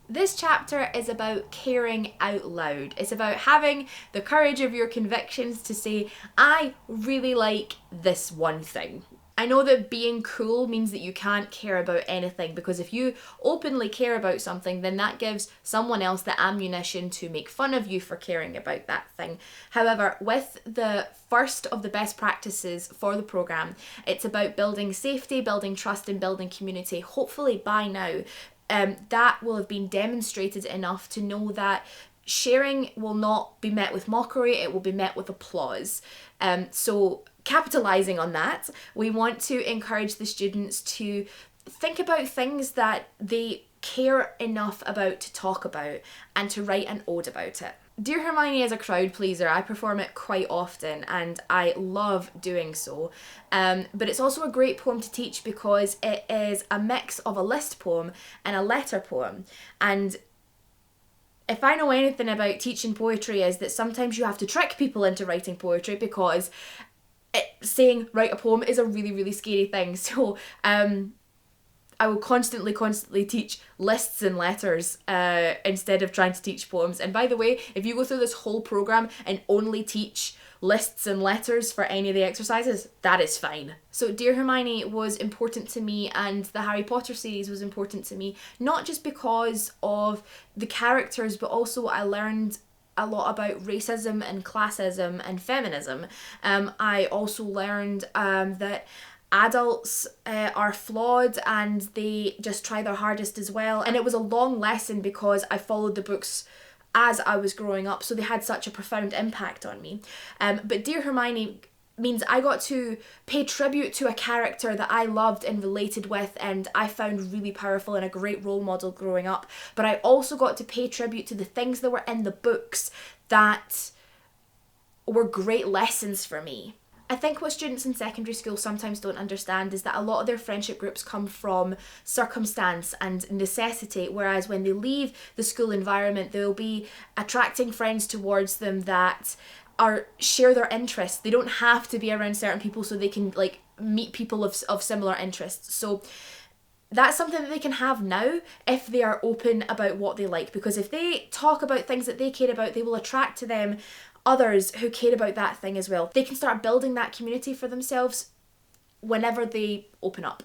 This chapter is about caring out loud. It's about having the courage of your convictions to say, I really like this one thing. I know that being cool means that you can't care about anything, because if you openly care about something, then that gives someone else the ammunition to make fun of you for caring about that thing. However, with the first of the best practices for the programme, it's about building safety, building trust, and building community. Hopefully by now, that will have been demonstrated enough to know that sharing will not be met with mockery, it will be met with applause. So capitalizing on that, we want to encourage the students to think about things that they care enough about to talk about and to write an ode about it. Dear Hermione is a crowd pleaser. I perform it quite often and I love doing so. But it's also a great poem to teach because it is a mix of a list poem and a letter poem. And if I know anything about teaching poetry, is that sometimes you have to trick people into writing poetry, because saying write a poem is a really, really scary thing. So I will constantly teach lists and letters instead of trying to teach poems. And by the way, if you go through this whole programme and only teach lists and letters for any of the exercises, that is fine. So Dear Hermione was important to me, and the Harry Potter series was important to me, not just because of the characters, but also I learned a lot about racism and classism and feminism. I also learned that adults are flawed and they just try their hardest as well. And it was a long lesson because I followed the books as I was growing up, so they had such a profound impact on me. But Dear Hermione means I got to pay tribute to a character that I loved and related with and I found really powerful and a great role model growing up. But I also got to pay tribute to the things that were in the books that were great lessons for me. I think what students in secondary school sometimes don't understand is that a lot of their friendship groups come from circumstance and necessity, whereas when they leave the school environment, they'll be attracting friends towards them that share their interests. They don't have to be around certain people so they can meet people of similar interests. So that's something that they can have now if they are open about what they like, because if they talk about things that they care about, they will attract to them others who care about that thing as well. They can start building that community for themselves whenever they open up.